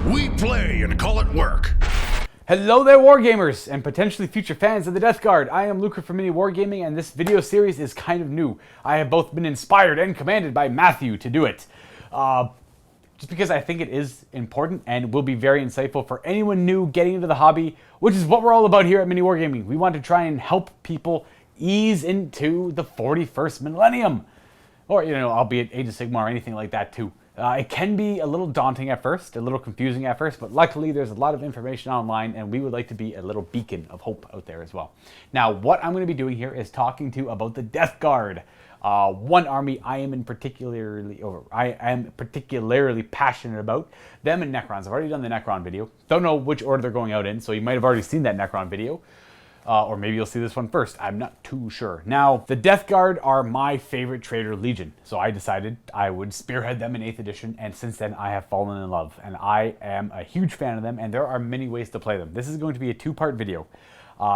We play and call it work. Hello there, Wargamers, and potentially future fans of the Death Guard. I am Luka from MiniWarGaming, and this video series is kind of new. I have both been inspired and commanded by Matthew to do it. Just because I think it is important and will be very insightful for anyone new getting into the hobby, which is what we're all about here at MiniWarGaming. We want to try and help people ease into the 41st millennium. Or, albeit Age of Sigmar or anything like that too. It can be a little daunting at first, a little confusing at first, but luckily there's a lot of information online, and we would like to be a little beacon of hope out there as well. Now, what I'm going to be doing here is talking to you about the Death Guard. One army I am particularly passionate about, them and Necrons. I've already done the Necron video. Don't know which order they're going out in, so you might have already seen that Necron video. Or maybe you'll see this one first. I'm not too sure. Now, the Death Guard are my favorite Trader Legion, so I decided I would spearhead them in 8th edition, and since then I have fallen in love, and I am a huge fan of them, and there are many ways to play them. This is going to be a two-part video.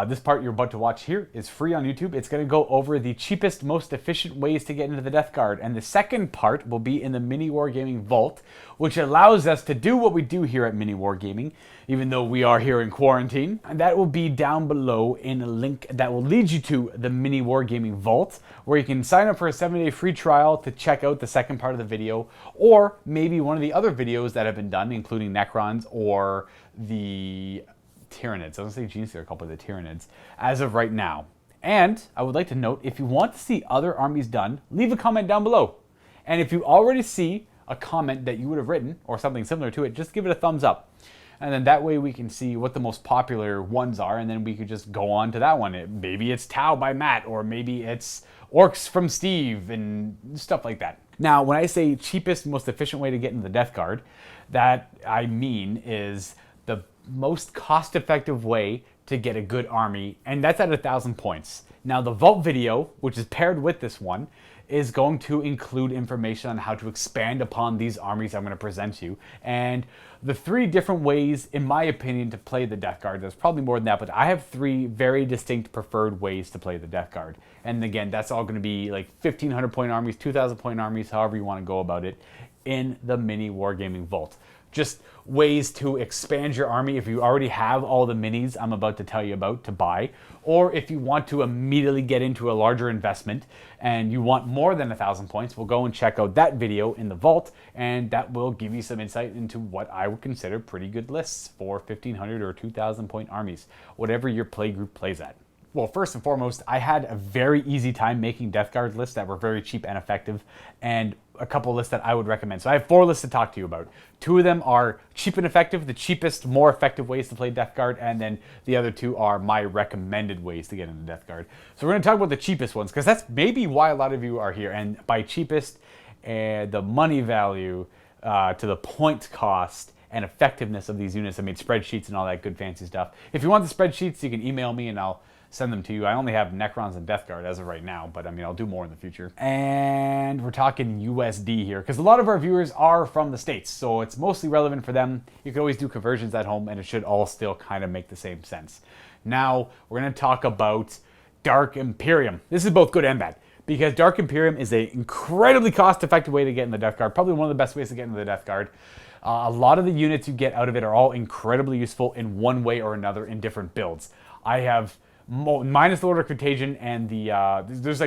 This part you're about to watch here is free on YouTube. It's going to go over the cheapest, most efficient ways to get into the Death Guard. And the second part will be in the MiniWarGaming Vault, which allows us to do what we do here at MiniWarGaming, even though we are here in quarantine. And that will be down below in a link that will lead you to the MiniWarGaming Vault, where you can sign up for a 7-day free trial to check out the second part of the video, or maybe one of the other videos that have been done, including Necrons or the Tyranids. I was going to say Gene Stealer, a couple of the Tyranids, as of right now. And I would like to note, if you want to see other armies done, leave a comment down below. And if you already see a comment that you would have written, or something similar to it, just give it a thumbs up. And then that way we can see what the most popular ones are, and then we could just go on to that one. Maybe it's Tau by Matt, or maybe it's Orcs from Steve, and stuff like that. Now, when I say cheapest, most efficient way to get into the Death Guard, that I mean is the most cost-effective way to get a good army, and that's at 1,000 points. Now, the Vault video, which is paired with this one, is going to include information on how to expand upon these armies I'm going to present to you, and the 3 different ways, in my opinion, to play the Death Guard. There's probably more than that, but I have 3 very distinct preferred ways to play the Death Guard. And again, that's all going to be like 1,500 point armies, 2,000 point armies, however you want to go about it, in the MiniWarGaming Vault. Just ways to expand your army if you already have all the minis I'm about to tell you about to buy, or if you want to immediately get into a larger investment and you want more than 1,000 points, we'll go and check out that video in the Vault, and that will give you some insight into what I would consider pretty good lists for 1,500 or 2,000 point armies, whatever your play group plays at. Well, first and foremost, I had a very easy time making Death Guard lists that were very cheap and effective, and a couple lists that I would recommend. So I have 4 lists to talk to you about. 2 of them are cheap and effective, the cheapest, more effective ways to play Death Guard, and then the other 2 are my recommended ways to get into Death Guard. So we're going to talk about the cheapest ones, because that's maybe why a lot of you are here. And by cheapest, the money value to the point cost and effectiveness of these units. I made spreadsheets and all that good fancy stuff. If you want the spreadsheets, you can email me and I'll send them to you. I only have Necrons and Death Guard as of right now, but I mean, I'll do more in the future. And we're talking USD here, because a lot of our viewers are from the States, so it's mostly relevant for them. You can always do conversions at home, and it should all still kind of make the same sense. Now, we're going to talk about Dark Imperium. This is both good and bad, because Dark Imperium is an incredibly cost-effective way to get in the Death Guard, probably one of the best ways to get into the Death Guard. A lot of the units you get out of it are all incredibly useful in one way or another in different builds. I have minus the Lord of Contagion and the there's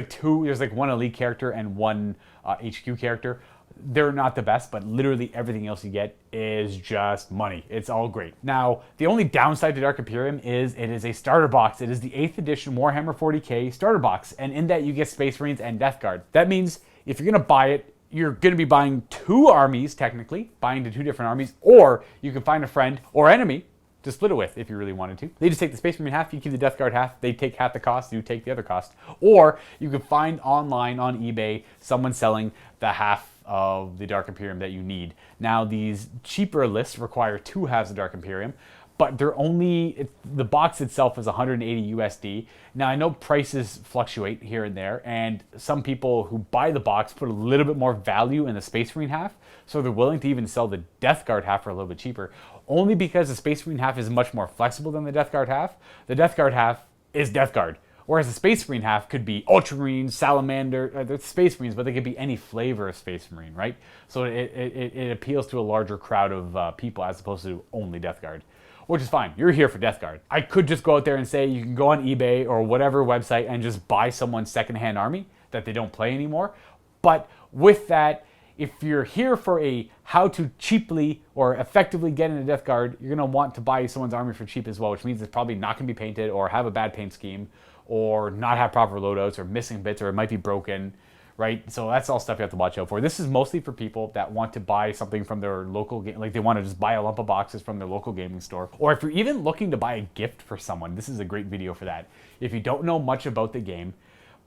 one elite character and one HQ character. They're not the best, but literally everything else you get is just money. It's all great. Now, the only downside to Dark Imperium is it is a starter box. It is the 8th edition Warhammer 40k starter box, and in that you get Space Marines and Death Guard. That means if you're going to buy it, you're going to be buying 2 armies, technically, buying to 2 different armies, or you can find a friend or enemy to split it with if you really wanted to. They just take the Space Marine half, you keep the Death Guard half, they take half the cost, you take the other cost. Or you can find online on eBay someone selling the half of the Dark Imperium that you need. Now, these cheaper lists require 2 halves of Dark Imperium, but they're only, the box itself is 180 USD. Now, I know prices fluctuate here and there, and some people who buy the box put a little bit more value in the Space Marine half, so they're willing to even sell the Death Guard half for a little bit cheaper, only because the Space Marine half is much more flexible than the Death Guard half. The Death Guard half is Death Guard. Whereas the Space Marine half could be Ultramarine, Salamander, they're Space Marines, but they could be any flavor of Space Marine, right? So it appeals to a larger crowd of people as opposed to only Death Guard, which is fine. You're here for Death Guard. I could just go out there and say you can go on eBay or whatever website and just buy someone's secondhand army that they don't play anymore. But with that, if you're here for a how to cheaply or effectively get into Death Guard, you're going to want to buy someone's army for cheap as well, which means it's probably not going to be painted or have a bad paint scheme or not have proper loadouts or missing bits or it might be broken, right? So that's all stuff you have to watch out for. This is mostly for people that want to buy something from their local game, like they want to just buy a lump of boxes from their local gaming store. Or if you're even looking to buy a gift for someone, this is a great video for that. If you don't know much about the game,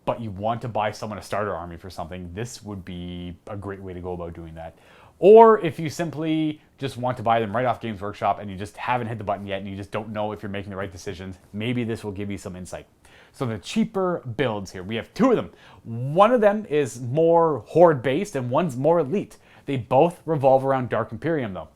but you want to buy someone a starter army for something, this would be a great way to go about doing that. Or if you simply just want to buy them right off Games Workshop and you just haven't hit the button yet and you just don't know if you're making the right decisions, maybe this will give you some insight. So the cheaper builds here, we have two of them. One of them is more Horde based and one's more Elite. They both revolve around Dark Imperium though.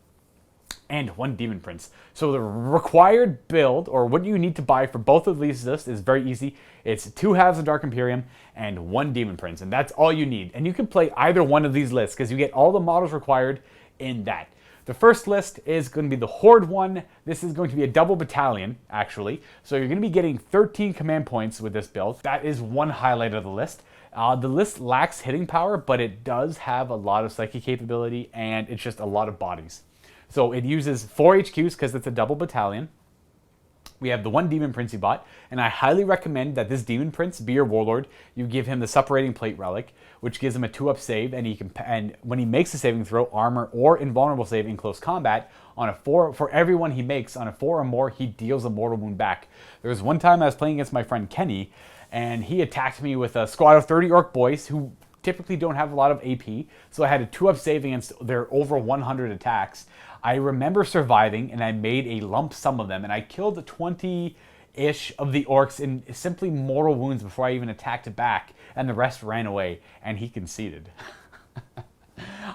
And one Demon Prince. So the required build, or what you need to buy for both of these lists, is very easy. It's 2 halves of Dark Imperium and 1 Demon Prince, and that's all you need. And you can play either one of these lists because you get all the models required in that. The first list is going to be the Horde one. This is going to be a double battalion, actually. So you're going to be getting 13 command points with this build. That is one highlight of the list. The list lacks hitting power, but it does have a lot of psychic capability, and it's just a lot of bodies. So it uses 4 HQs because it's a double battalion. We have the 1 Demon Prince you bought, and I highly recommend that this Demon Prince be your warlord. You give him the Suppurating Plate Relic, which gives him a 2-up save, and when he makes a saving throw, armor or invulnerable save in close combat, on a 4, for every one he makes on a 4 or more, he deals a mortal wound back. There was one time I was playing against my friend Kenny, and he attacked me with a squad of 30 Orc boys who typically don't have a lot of AP, so I had a 2-up save against their over 100 attacks. I remember surviving, and I made a lump sum of them, and I killed 20-ish of the orcs in simply mortal wounds before I even attacked back, and the rest ran away, and he conceded.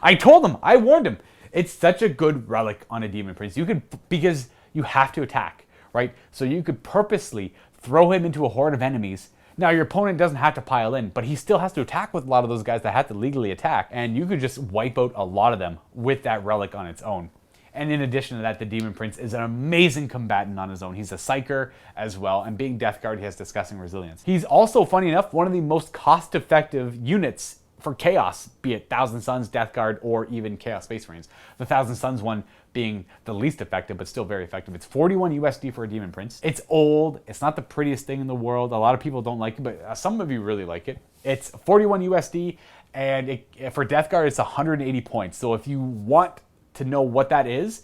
I told him, I warned him. It's such a good relic on a Demon Prince. You could, because you have to attack, right? So you could purposely throw him into a horde of enemies. Now, your opponent doesn't have to pile in, but he still has to attack with a lot of those guys that have to legally attack, and you could just wipe out a lot of them with that relic on its own. And in addition to that, the Demon Prince is an amazing combatant on his own. He's a psyker as well, and being Death Guard, he has disgusting resilience. He's also, funny enough, one of the most cost-effective units for Chaos, be it Thousand Suns, Death Guard, or even Chaos Space Marines. The Thousand Suns one being the least effective, but still very effective. It's 41 USD for a Demon Prince. It's old. It's not the prettiest thing in the world. A lot of people don't like it, but some of you really like it. It's 41 USD, and for Death Guard, it's 180 points. So if you want to know what that is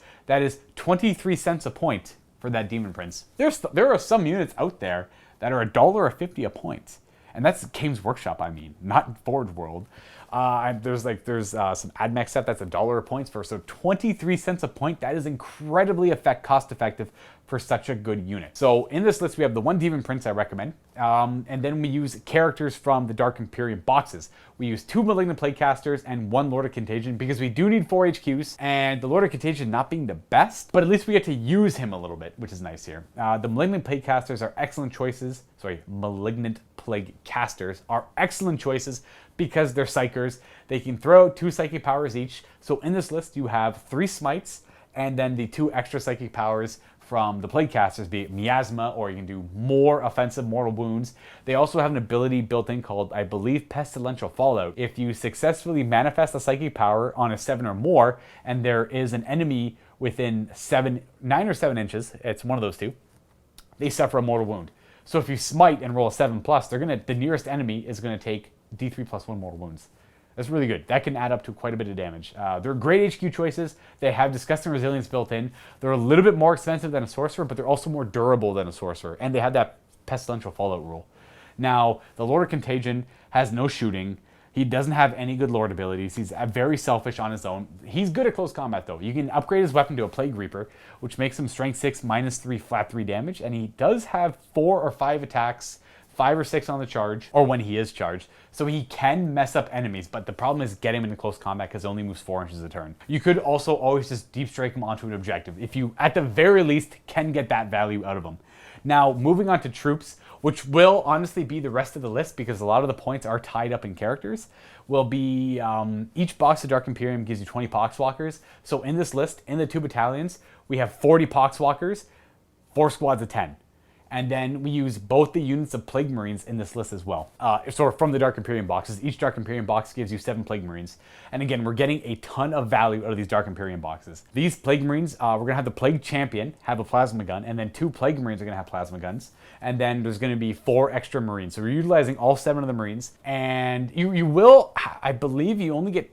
23 cents a point for that Demon Prince. There are some units out there that are $1.50 a point. And that's Games Workshop, I mean, not Forge World. There's some AdMech set that's $1 a point for, so 23 cents a point. That is incredibly cost effective for such a good unit. So in this list, we have the 1 Demon Prince I recommend. And then we use characters from the Dark Imperium boxes. We use 2 Malignant Playcasters and 1 Lord of Contagion because we do need 4 HQs, and the Lord of Contagion not being the best, but at least we get to use him a little bit, which is nice here. The Malignant Playcasters are excellent choices. Malignant Plague Casters are excellent choices because they're psychers. They can throw out 2 psychic powers each. So in this list, you have 3 smites and then the 2 extra psychic powers from the Plague Casters, be it Miasma, or you can do more offensive mortal wounds. They also have an ability built in called, I believe, Pestilential Fallout. If you successfully manifest a psychic power on a 7 or more, and there is an enemy within 9 or 7 inches, it's one of those 2, they suffer a mortal wound. So if you smite and roll a 7+, the nearest enemy is going to take D3 plus 1 mortal wounds. That's really good. That can add up to quite a bit of damage. They're great HQ choices. They have disgusting resilience built in. They're a little bit more expensive than a sorcerer, but they're also more durable than a sorcerer. And they have that Pestilential Fallout rule. Now, the Lord of Contagion has no shooting. He doesn't have any good Lord abilities. He's very selfish on his own. He's good at close combat, though. You can upgrade his weapon to a Plague Reaper, which makes him Strength 6, -3, flat 3 damage. And he does have 4 or 5 attacks, 5 or 6 on the charge, or when he is charged. So he can mess up enemies, but the problem is get him into close combat because he only moves 4 inches a turn. You could also always just deep strike him onto an objective if you, at the very least, can get that value out of him. Now, moving on to troops, which will honestly be the rest of the list because a lot of the points are tied up in characters, will be each box of Dark Imperium gives you 20 Poxwalkers. So in this list, in the 2 battalions, we have 40 Poxwalkers, 4 squads of 10. And then we use both the units of Plague Marines in this list as well. So from the Dark Imperium boxes, each Dark Imperium box gives you 7 Plague Marines. And again, we're getting a ton of value out of these Dark Imperium boxes. These Plague Marines, we're gonna have the Plague Champion have a plasma gun, and then 2 Plague Marines are gonna have plasma guns. And then there's gonna be 4 extra Marines. So we're utilizing all 7 of the Marines. And you will, I believe you only get,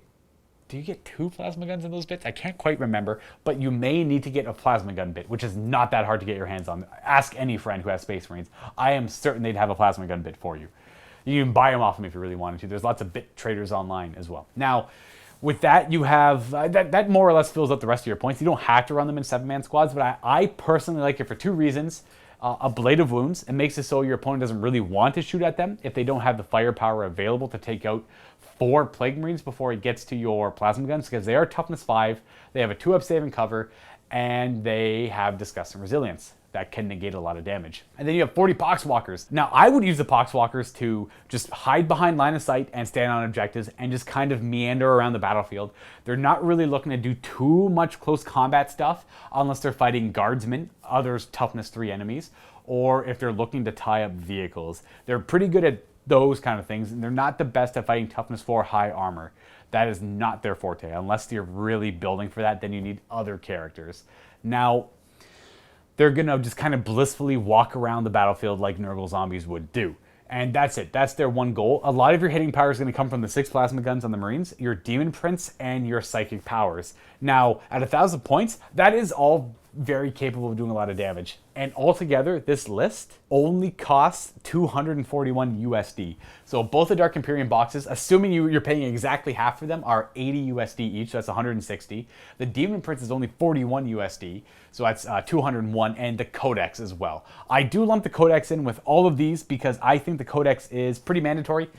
do you get 2 plasma guns in those bits? I can't quite remember, but you may need to get a plasma gun bit, which is not that hard to get your hands on. Ask any friend who has Space Marines. I am certain they'd have a plasma gun bit for you. You can buy them off them if you really wanted to. There's lots of bit traders online as well. Now, with that, you have, that more or less fills up the rest of your points. You don't have to run them in 7-man squads, but I personally like it for 2 reasons. A Blade of Wounds. It makes it so your opponent doesn't really want to shoot at them if they don't have the firepower available to take out 4 Plague Marines before it gets to your plasma guns, because they are toughness 5, they have a 2-up save and cover, and they have disgusting resilience that can negate a lot of damage. And then you have 40 Poxwalkers. Now, I would use the Poxwalkers to just hide behind line of sight and stand on objectives and just kind of meander around the battlefield. They're not really looking to do too much close combat stuff unless they're fighting guardsmen, others toughness 3 enemies, or if they're looking to tie up vehicles. They're pretty good at those kind of things, and they're not the best at fighting toughness 4 high armor. That is not their forte. Unless you're really building for that, then you need other characters. Now, they're gonna just kind of blissfully walk around the battlefield like Nurgle zombies would do. And that's it. That's their one goal. A lot of your hitting power is going to come from the 6 plasma guns on the Marines, your Demon Prince, and your psychic powers. Now, at 1,000 points, that is all very capable of doing a lot of damage. And altogether, this list only costs 241 USD. So both the Dark Imperium boxes, assuming you're paying exactly half for them, are 80 USD each, so that's 160. The Demon Prince is only 41 USD, so that's 201, and the Codex as well. I do lump the Codex in with all of these because I think the Codex is pretty mandatory.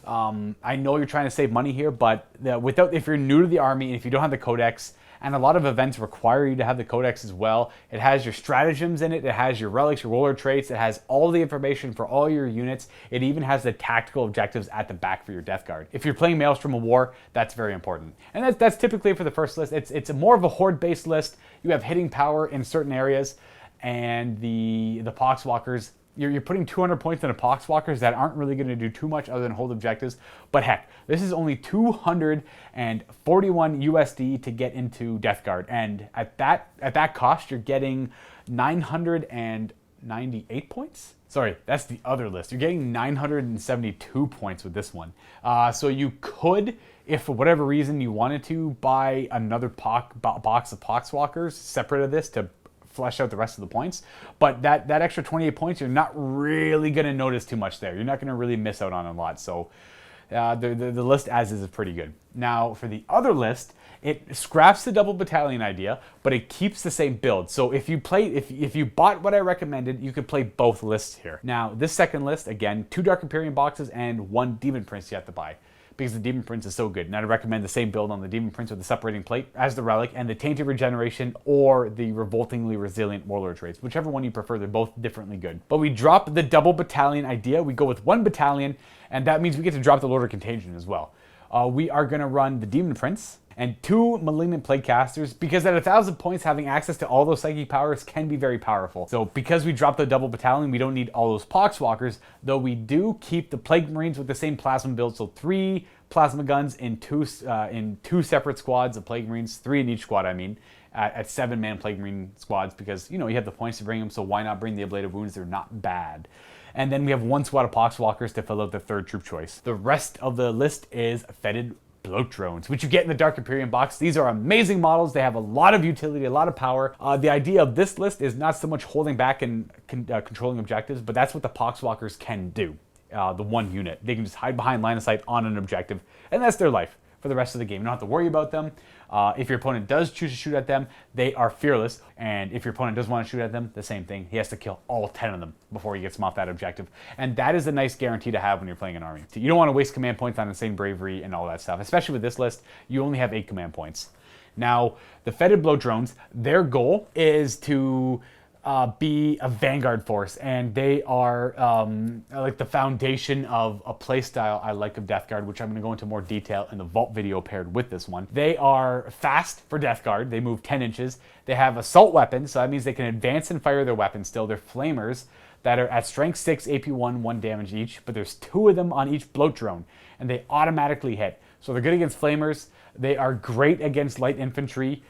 I know you're trying to save money here, but if you're new to the army and if you don't have the Codex, and a lot of events require you to have the Codex as well. It has your stratagems in it, it has your relics, your roller traits, it has all the information for all your units. It even has the tactical objectives at the back for your Death Guard. If you're playing Maelstrom of War, that's very important. And that's typically for the first list. It's more of a Horde-based list. You have hitting power in certain areas, and the Poxwalkers, you're putting 200 points into Poxwalkers that aren't really going to do too much other than hold objectives. But heck, this is only 241 USD to get into Death Guard. And at that cost, you're getting 998 points? Sorry, that's the other list. You're getting 972 points with this one. So you could, if for whatever reason you wanted to, buy another box of Poxwalkers separate of this to flesh out the rest of the points, but that extra 28 points, you're not really going to notice too much there. You're not going to really miss out on a lot. So the list as is pretty good. Now for the other list, it scraps the double battalion idea, but it keeps the same build. So if you bought what I recommended, you could play both lists here. Now this second list, again, 2 Dark Imperium boxes and 1 Demon Prince you have to buy, because the Demon Prince is so good. And I'd recommend the same build on the Demon Prince with the separating plate as the relic, and the Tainted Regeneration or the Revoltingly Resilient Warlord traits. Whichever one you prefer, they're both differently good. But we drop the double battalion idea. We go with 1 battalion, and that means we get to drop the Lord of Contagion as well. We are going to run the Demon Prince and 2 Malignant Plague Casters, because at 1,000 points, having access to all those psychic powers can be very powerful. So because we dropped the double battalion, we don't need all those Poxwalkers, though we do keep the Plague Marines with the same plasma build, so 3 plasma guns in two separate squads of Plague Marines, 3 in each squad, I mean, at 7-man Plague Marine squads, because, you know, you have the points to bring them, so why not bring the Ablative Wounds? They're not bad. And then we have 1 squad of Poxwalkers to fill out the 3rd troop choice. The rest of the list is Fetid Bloat Drones, which you get in the Dark Imperium box. These are amazing models. They have a lot of utility, a lot of power. The idea of this list is not so much holding back and controlling objectives, but that's what the Poxwalkers can do. The 1 unit. They can just hide behind line of sight on an objective, and that's their life for the rest of the game. You don't have to worry about them. If your opponent does choose to shoot at them, they are fearless, and if your opponent does want to shoot at them, the same thing. He has to kill all 10 of them before he gets them off that objective, and that is a nice guarantee to have when you're playing an army. You don't want to waste command points on insane bravery and all that stuff, especially with this list. You only have 8 command points. Now, the Fetid Bloat Drones, their goal is to be a vanguard force, and they are like the foundation of a playstyle I like of Death Guard, which I'm going to go into more detail in the Vault video paired with this one. They are fast for Death Guard. They move 10 inches. They have assault weapons, so that means they can advance and fire their weapons still. They're flamers that are at strength 6, AP 1, 1 damage each, but there's 2 of them on each bloat drone, and they automatically hit. So they're good against flamers. They are great against light infantry,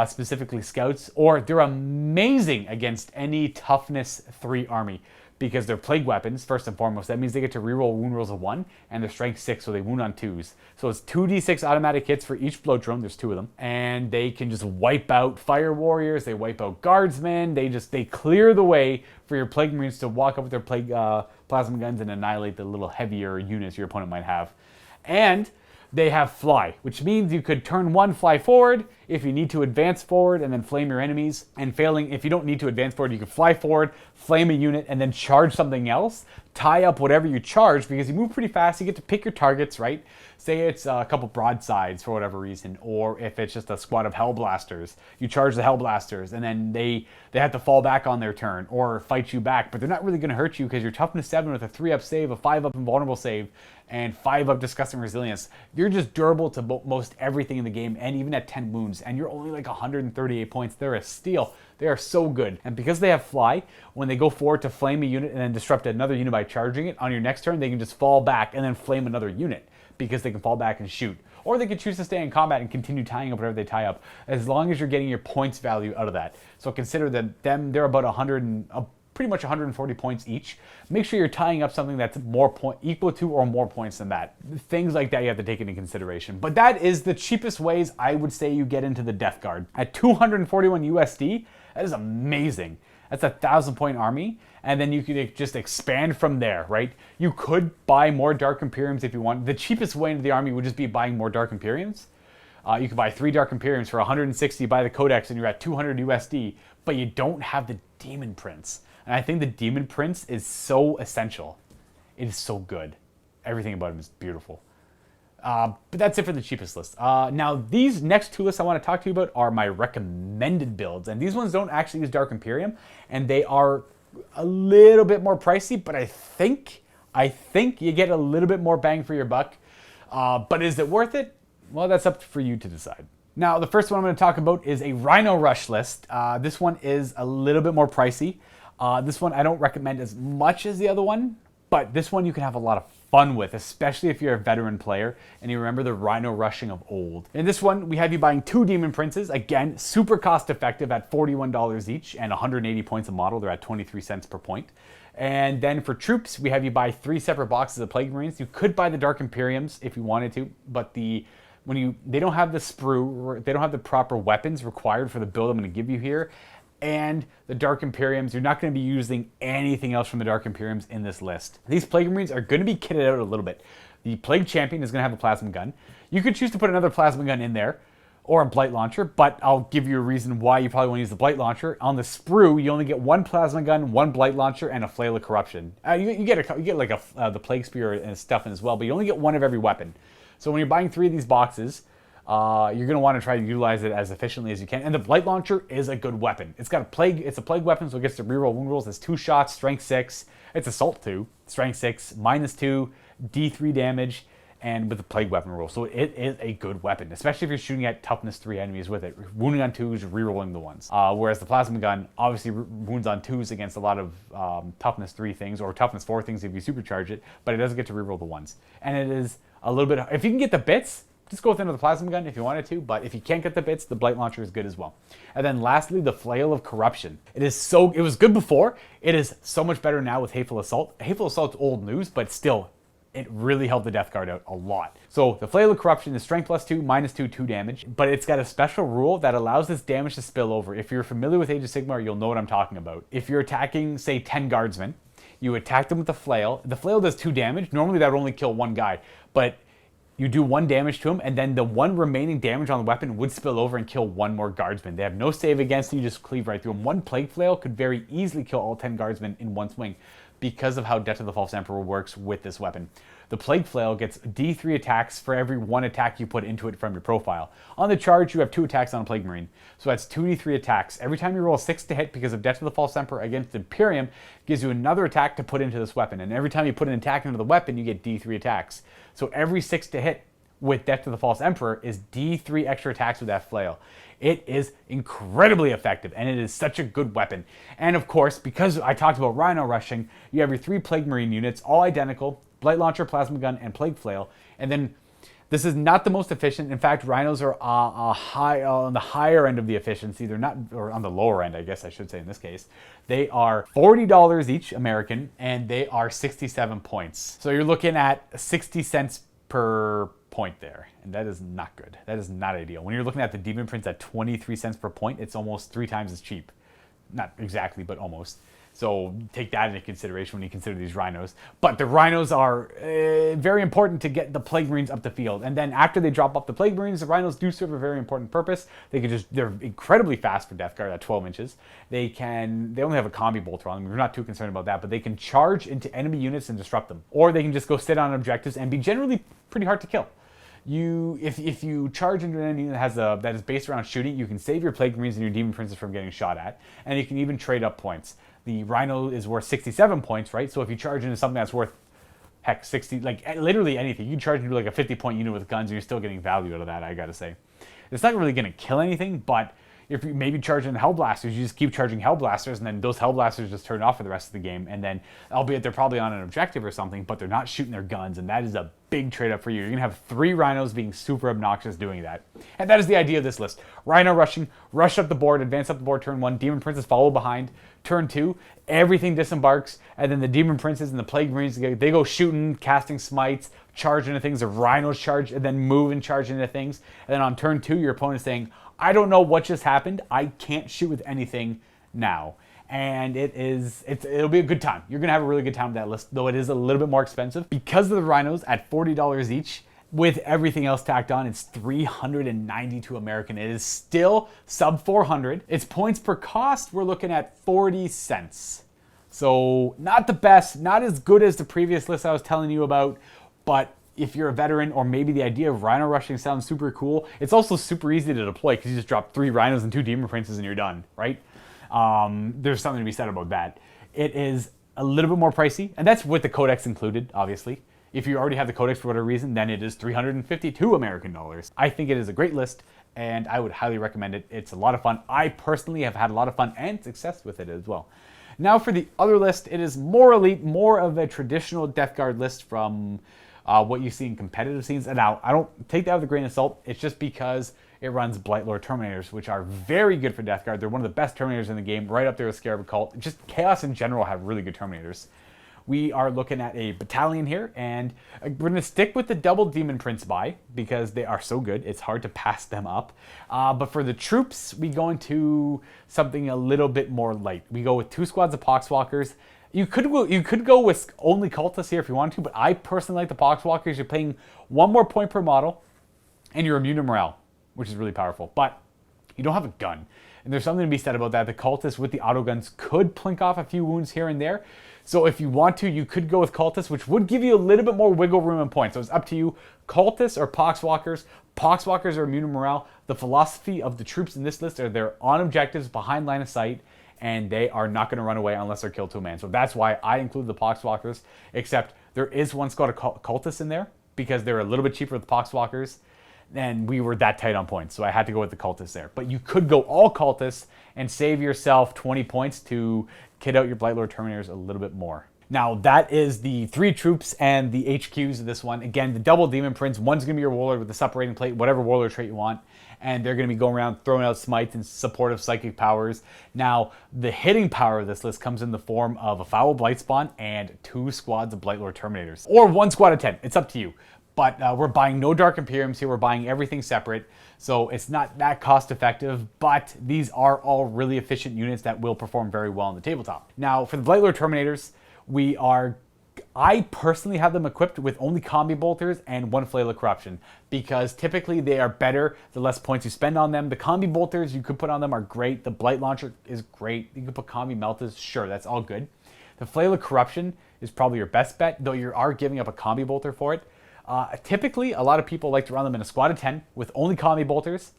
specifically scouts, or they're amazing against any toughness 3 army because they're plague weapons, first and foremost. That means they get to reroll wound rolls of 1, and they're strength 6, so they wound on 2s. So it's 2d6 automatic hits for each bloat drone. There's 2 of them. And they can just wipe out fire warriors. They wipe out guardsmen. They clear the way for your plague marines to walk up with their plague plasma guns and annihilate the little heavier units your opponent might have. And they have fly, which means you could turn 1, fly forward if you need to advance forward and then flame your enemies. And failing, if you don't need to advance forward, you can fly forward, flame a unit, and then charge something else. Tie up whatever you charge because you move pretty fast. You get to pick your targets, right? Say it's a couple broadsides for whatever reason, or if it's just a squad of Hellblasters, you charge the Hellblasters, and then they have to fall back on their turn or fight you back, but they're not really going to hurt you because you're toughness 7 with a 3-up save, a 5-up invulnerable save, and 5-up disgusting resilience. You're just durable to most everything in the game, and even at 10 wounds, and you're only like 138 points. They're a steal. They are so good. And because they have fly, when they go forward to flame a unit and then disrupt another unit by charging it, on your next turn, they can just fall back and then flame another unit because they can fall back and shoot. Or they could choose to stay in combat and continue tying up whatever they tie up, as long as you're getting your points value out of that. So consider that they're about 100 pretty much 140 points each. Make sure you're tying up something that's equal to or more points than that. Things like that you have to take into consideration. But that is the cheapest ways I would say you get into the Death Guard. At 241 USD, that is amazing. That's a 1,000-point army, and then you could just expand from there, right? You could buy more Dark Imperiums if you want. The cheapest way into the army would just be buying more Dark Imperiums. You could buy 3 Dark Imperiums for 160, buy the Codex, and you're at 200 USD, but you don't have the Demon Prince. And I think the Demon Prince is so essential. It is so good. Everything about him is beautiful. But that's it for the cheapest list. Now, these next 2 lists I want to talk to you about are my recommended builds. And these ones don't actually use Dark Imperium, and they are a little bit more pricey, but I think you get a little bit more bang for your buck. But is it worth it? Well, that's up for you to decide. Now, the first one I'm going to talk about is a Rhino Rush list. This one is a little bit more pricey. This one I don't recommend as much as the other one, but this one you can have a lot of fun with, especially if you're a veteran player and you remember the Rhino rushing of old. In this one, we have you buying 2 Demon Princes. Again, super cost effective at $41 each and 180 points a model. They're at 23 cents per point. And then for troops, we have you buy 3 separate boxes of Plague Marines. You could buy the Dark Imperiums if you wanted to, but they don't have the sprue, they don't have the proper weapons required for the build I'm going to give you here. And the Dark Imperiums, you're not going to be using anything else from the Dark Imperiums in this list. These Plague Marines are going to be kitted out a little bit. The Plague Champion is going to have a plasma gun. You could choose to put another plasma gun in there, or a Blight Launcher, but I'll give you a reason why you probably want to use the Blight Launcher. On the sprue, you only get 1 plasma gun, 1 Blight Launcher, and a Flail of Corruption. You get like the Plague Spear and stuff in as well, but you only get 1 of every weapon. So when you're buying 3 of these boxes, you're going to want to try to utilize it as efficiently as you can. And the Blight Launcher is a good weapon. It's a plague weapon, so it gets to reroll wound rolls. It's 2 shots, strength 6. It's assault 2, strength 6, -2, D3 damage, and with the plague weapon roll. So it is a good weapon, especially if you're shooting at toughness 3 enemies with it. Wounding on 2s, rerolling the 1s. Whereas the plasma gun obviously wounds on 2s against a lot of toughness 3 things, or toughness 4 things if you supercharge it, but it doesn't get to reroll the 1s. And it is a little bit, if you can get the bits, just go with another plasma gun if you wanted to, but if you can't get the bits, the Blight Launcher is good as well. And then lastly, the Flail of Corruption. It was good before, it is so much better now with Hateful Assault. Hateful Assault's old news, but still, it really helped the Death Guard out a lot. So the Flail of Corruption is strength +2, -2, 2 damage, but it's got a special rule that allows this damage to spill over. If you're familiar with Age of Sigmar, you'll know what I'm talking about. If you're attacking, say, 10 guardsmen, you attack them with the Flail. The Flail does 2 damage. Normally that would only kill 1 guy, but you do 1 damage to him, and then the 1 remaining damage on the weapon would spill over and kill 1 more guardsman. They have no save against you, just cleave right through them. 1 Plague Flail could very easily kill all 10 guardsmen in 1 swing because of how Death of the False Emperor works with this weapon. The Plague Flail gets D3 attacks for every 1 attack you put into it from your profile. On the charge, you have 2 attacks on a Plague Marine. So that's 2d3 attacks. Every time you roll 6 to hit because of Death to the False Emperor against Imperium, gives you another attack to put into this weapon. And every time you put an attack into the weapon, you get D3 attacks. So every 6 to hit with Death to the False Emperor is D3 extra attacks with that flail. It is incredibly effective, and it is such a good weapon. And of course, because I talked about Rhino rushing, you have your 3 Plague Marine units, all identical, Blight Launcher, Plasma Gun, and Plague Flail. And then this is not the most efficient. In fact, Rhinos are on the higher end of the efficiency. They're not, or on the lower end, I guess I should say in this case. They are $40 each American, and they are 67 points. So you're looking at 60 cents per point there, and that is not good. That is not ideal. When you're looking at the Demon Prince at 23 cents per point, it's almost 3 times as cheap. Not exactly, but almost. So take that into consideration when you consider these Rhinos. But the Rhinos are very important to get the Plague Marines up the field. And then after they drop off the Plague Marines, the Rhinos do serve a very important purpose. They're incredibly fast for Death Guard at 12 inches. They only have a combi bolter on them. We're not too concerned about that, but they can charge into enemy units and disrupt them. Or they can just go sit on objectives and be generally pretty hard to kill. If you charge into an enemy that is based around shooting, you can save your Plague Marines and your Demon Princes from getting shot at, and you can even trade up points. The Rhino is worth 67 points, right? So if you charge into something that's worth, heck, 60, like literally anything, you charge into like a 50-point unit with guns, and you're still getting value out of that, I gotta say. It's not really gonna kill anything, but if you maybe charge in Hellblasters, you just keep charging Hellblasters, and then those Hellblasters just turn off for the rest of the game, and then, albeit they're probably on an objective or something, but they're not shooting their guns, and that is a big trade-up for you. You're going to have 3 Rhinos being super obnoxious doing that. And that is the idea of this list. Rhino rushing, rush up the board, advance up the board turn 1, Demon Princes follow behind. Turn 2, everything disembarks, and then the Demon Princes and the Plague Marines, they go shooting, casting smites, charge into things, the Rhinos charge, and then move and charge into things. And then on turn 2, your opponent's saying, I don't know what just happened, I can't shoot with anything now. And it'll be a good time. You're going to have a really good time with that list, though it is a little bit more expensive. Because of the Rhinos at $40 each, with everything else tacked on, it's $392 American. It is still sub 400. Its points per cost, we're looking at 40 cents. So not the best, not as good as the previous list I was telling you about, but if you're a veteran, or maybe the idea of Rhino rushing sounds super cool, it's also super easy to deploy because you just drop 3 Rhinos and 2 Demon Princes and you're done, right? There's something to be said about that. It is a little bit more pricey, and that's with the Codex included, obviously. If you already have the Codex for whatever reason, then it is $352 American dollars. I think it is a great list, and I would highly recommend it. It's a lot of fun. I personally have had a lot of fun and success with it as well. Now for the other list, it is more elite, more of a traditional Death Guard list from what you see in competitive scenes. And now, I don't take that with a grain of salt. It's just because it runs Blightlord Terminators, which are very good for Death Guard. They're one of the best Terminators in the game, right up there with Scarab Cult. Just Chaos in general have really good Terminators. We are looking at a battalion here, and we're going to stick with the double Demon Prince buy because they are so good. It's hard to pass them up. But for the troops, we go into something a little bit more light. We go with 2 squads of Poxwalkers. You could go with only Cultists here if you want to, but I personally like the Poxwalkers. You're paying 1 more point per model, and you're immune to morale, which is really powerful. But you don't have a gun. And there's something to be said about that. The Cultists with the auto guns could plink off a few wounds here and there. So if you want to, you could go with Cultists, which would give you a little bit more wiggle room and points. So it's up to you. Cultists or Poxwalkers. Poxwalkers are immune to morale. The philosophy of the troops in this list are they're on objectives behind line of sight, and they are not going to run away unless they're killed to a man. So that's why I include the Poxwalkers, except there is 1 squad of Cultists in there because they're a little bit cheaper with the Poxwalkers, and we were that tight on points, so I had to go with the Cultists there. But you could go all Cultists and save yourself 20 points to kit out your Blightlord Terminators a little bit more. Now, that is the 3 troops and the HQs of this one. Again, the double Demon Prince, one's going to be your Warlord with the separating plate, whatever Warlord trait you want, and they're going to be going around throwing out smites and supportive psychic powers. Now, the hitting power of this list comes in the form of a Foul Blight Spawn and 2 squads of Blightlord Terminators. Or 1 squad of 10, it's up to you. But we're buying no Dark Imperiums here, we're buying everything separate, so it's not that cost effective, but these are all really efficient units that will perform very well on the tabletop. Now, for the Blightlord Terminators, I personally have them equipped with only Combi Bolters and 1 Flail of Corruption, because typically they are better the less points you spend on them. The Combi Bolters you could put on them are great, the Blight Launcher is great, you could put Combi Meltas, sure, that's all good. The Flail of Corruption is probably your best bet, though you are giving up a combi bolter for it. Typically, a lot of people like to run them in a squad of 10 with only combi bolters,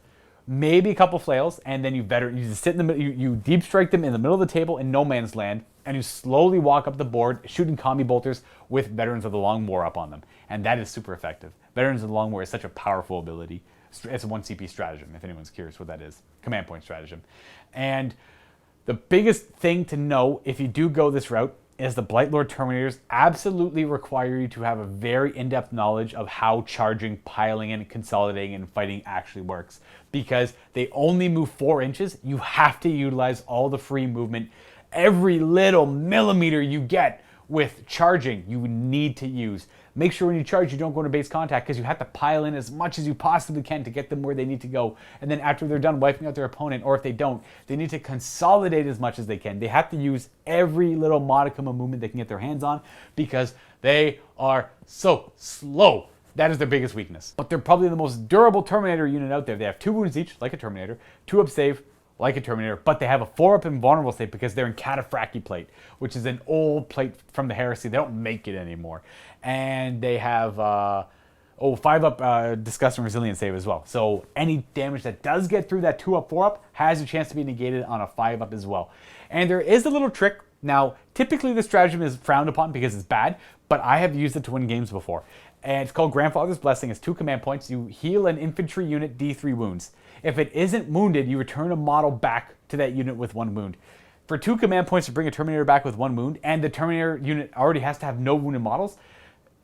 maybe a couple flails, and then you just sit in the middle, you deep strike them in the middle of the table in no man's land, and you slowly walk up the board shooting combi bolters with Veterans of the Long War up on them. And that is super effective. Veterans of the Long War is such a powerful ability. It's a 1 CP stratagem, if anyone's curious what that is. Command point stratagem. And the biggest thing to know if you do go this route is the Blightlord Terminators absolutely require you to have a very in-depth knowledge of how charging, piling, and consolidating and fighting actually works. Because they only move 4 inches, you have to utilize all the free movement. Every little millimeter you get with charging, you need to use. Make sure when you charge, you don't go into base contact because you have to pile in as much as you possibly can to get them where they need to go. And then after they're done wiping out their opponent, or if they don't, they need to consolidate as much as they can. They have to use every little modicum of movement they can get their hands on because they are so slow. That is their biggest weakness. But they're probably the most durable Terminator unit out there. They have 2 wounds each, like a Terminator, 2 up save, like a Terminator, but they have a 4-up invulnerable state because they're in Cataphractii plate, which is an old plate from the Heresy. They don't make it anymore. And they have 5-up Disgust and Resilience save as well. So any damage that does get through that 2-up, 4-up has a chance to be negated on a 5-up as well. And there is a little trick. Now, typically this stratagem is frowned upon because it's bad, but I have used it to win games before. And it's called Grandfather's Blessing. It's 2 command points. You heal an infantry unit D3 wounds. If it isn't wounded, you return a model back to that unit with 1 wound. For 2 command points to bring a Terminator back with 1 wound, and the Terminator unit already has to have no wounded models,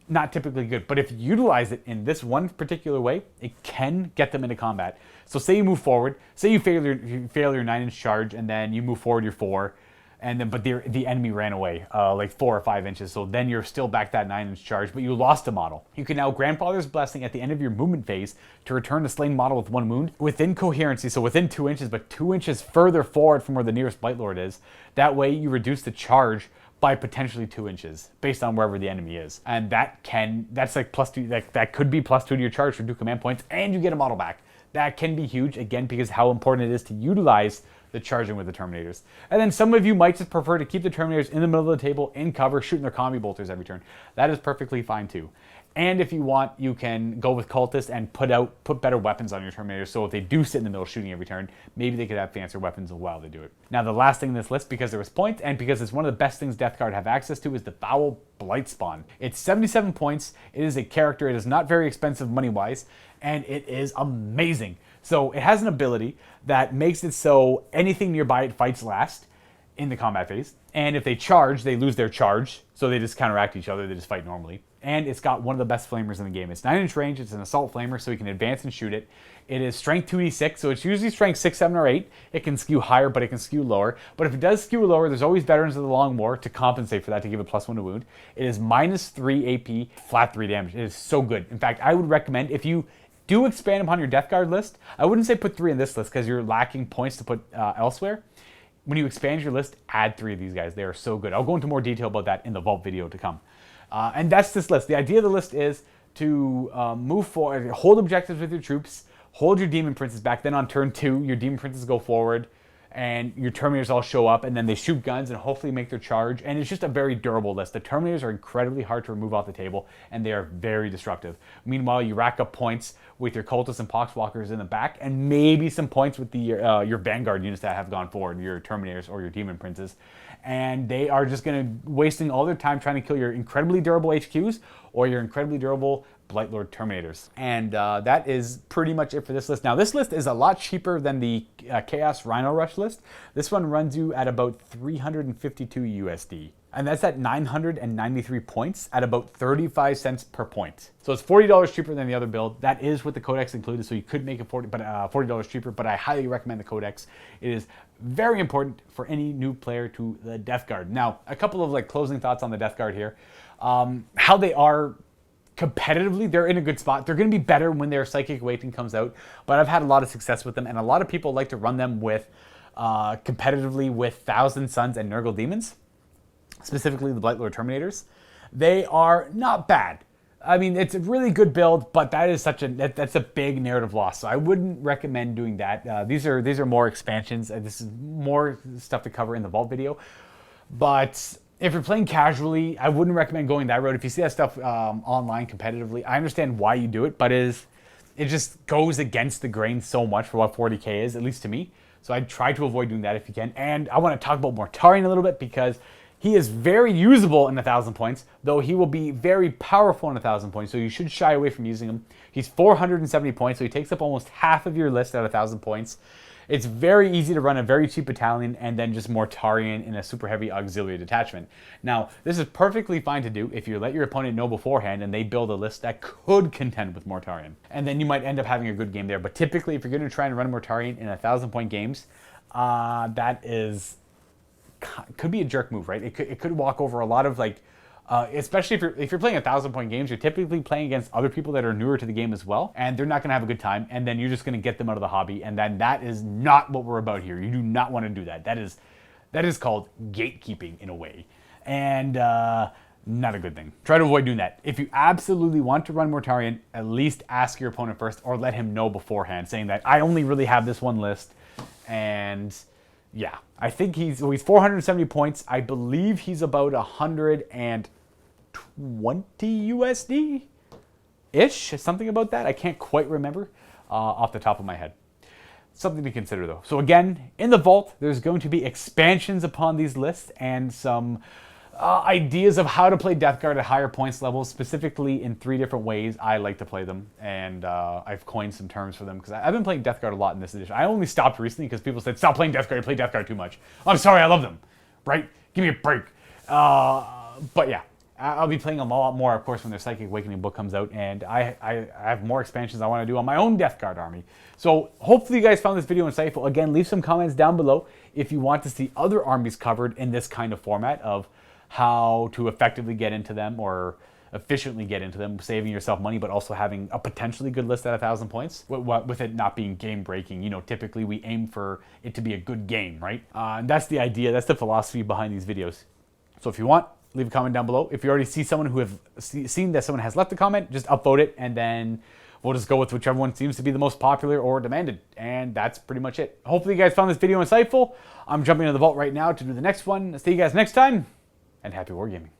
not typically good. But if you utilize it in this one particular way, it can get them into combat. So say you move forward, say you fail your 9-inch charge, and then you move forward your 4, and then but the enemy ran away like 4 or 5 inches. So then you're still back that 9-inch charge, but you lost a model. You can now Grandfather's Blessing at the end of your movement phase to return a slain model with 1 wound within coherency, so within 2 inches, but 2 inches further forward from where the nearest Blightlord is. That way you reduce the charge by potentially 2 inches based on wherever the enemy is. And that's like +2, that could be +2 to your charge for 2 command points, and you get a model back. That can be huge, again, because how important it is to utilize the charging with the Terminators. And then some of you might just prefer to keep the Terminators in the middle of the table, in cover, shooting their combi bolters every turn. That is perfectly fine too. And if you want, you can go with Cultist and put better weapons on your Terminators, so if they do sit in the middle shooting every turn, maybe they could have fancier weapons while they do it. Now the last thing in this list, because there was points, and because it's one of the best things Death Guard have access to, is the Foul Blightspawn. It's 77 points, it is a character, it is not very expensive money-wise, and it is amazing. So it has an ability that makes it so anything nearby it fights last in the combat phase. And if they charge, they lose their charge. So they just counteract each other, they just fight normally. And it's got one of the best flamers in the game. It's 9-inch range, it's an assault flamer, so you can advance and shoot it. It is strength 2d6, so it's usually strength 6, 7, or 8. It can skew higher, but it can skew lower. But if it does skew lower, there's always Veterans of the Long War to compensate for that, to give it +1 to wound. It is -3 AP, flat 3 damage. It is so good. In fact, I would recommend, if you do expand upon your Death Guard list, I wouldn't say put 3 in this list because you're lacking points to put elsewhere. When you expand your list, add 3 of these guys. They are so good. I'll go into more detail about that in the Vault video to come. And that's this list. The idea of the list is to move forward, hold objectives with your troops, hold your Demon Princes back. Then on turn 2, your Demon Princes go forward, and your Terminators all show up, and then they shoot guns and hopefully make their charge. And it's just a very durable list. The Terminators are incredibly hard to remove off the table, and they are very destructive. Meanwhile, you rack up points with your Cultists and Poxwalkers in the back, and maybe some points with your Vanguard units that have gone forward, your Terminators or your Demon Princes. And they are just wasting all their time trying to kill your incredibly durable HQs or your incredibly durable Blightlord Terminators. And that is pretty much it for this list. Now, this list is a lot cheaper than the Chaos Rhino Rush list. This one runs you at about 352 USD. And that's at 993 points at about 35 cents per point. So it's $40 cheaper than the other build. That is with the Codex included, so you could make it $40 cheaper, but I highly recommend the Codex. It is very important for any new player to the Death Guard. Now, a couple of closing thoughts on the Death Guard here. How they are competitively, they're in a good spot. They're going to be better when their Psychic Awakening comes out, but I've had a lot of success with them, and a lot of people like to run them with competitively with Thousand Suns and Nurgle Demons, specifically the Blightlord Terminators. They are not bad. I mean, it's a really good build, but that is that's a big narrative loss. So I wouldn't recommend doing that. These are more expansions. This is more stuff to cover in the Vault video. But If you're playing casually, I wouldn't recommend going that route. If you see that stuff online competitively, I understand why you do it, but it just goes against the grain so much for what 40k is, at least to me. So I try to avoid doing that if you can. And I want to talk about Mortarion a little bit because he is very usable in 1,000 points, though he will be very powerful in 1,000 points, so you should shy away from using him. He's 470 points, so he takes up almost half of your list at 1,000 points. It's very easy to run a very cheap battalion and then just Mortarion in a super heavy auxiliary detachment. Now, this is perfectly fine to do if you let your opponent know beforehand and they build a list that could contend with Mortarion. And then you might end up having a good game there. But typically, if you're going to try and run Mortarion in 1,000-point games, that could be a jerk move, right? It could walk over a lot of especially if you're playing 1,000-point games, you're typically playing against other people that are newer to the game as well, and they're not going to have a good time, and then you're just going to get them out of the hobby, and then that is not what we're about here. You do not want to do that. That is called gatekeeping in a way, and not a good thing. Try to avoid doing that. If you absolutely want to run Mortarion, at least ask your opponent first, or let him know beforehand, saying that I only really have this one list, and yeah, I think he's 470 points. I believe he's about 120 USD-ish, something about that. I can't quite remember off the top of my head. Something to consider though. So again, in the vault, there's going to be expansions upon these lists and some ideas of how to play Death Guard at higher points levels, specifically in 3 different ways I like to play them, and I've coined some terms for them because I've been playing Death Guard a lot in this edition. I only stopped recently because people said, stop playing Death Guard, you play Death Guard too much. I'm sorry, I love them, right? Give me a break. But yeah, I'll be playing them a lot more, of course, when their Psychic Awakening book comes out, and I have more expansions I want to do on my own Death Guard army. So hopefully you guys found this video insightful. Again, leave some comments down below if you want to see other armies covered in this kind of format of how to effectively get into them or efficiently get into them, saving yourself money, but also having a potentially good list at 1,000 points, with it not being game breaking. You know, typically we aim for it to be a good game, right? And that's the idea, that's the philosophy behind these videos. So if you want, leave a comment down below. If you already see someone who have seen that someone has left a comment, just upvote it, and then we'll just go with whichever one seems to be the most popular or demanded. And that's pretty much it. Hopefully you guys found this video insightful. I'm jumping into the vault right now to do the next one. See you guys next time, and happy wargaming.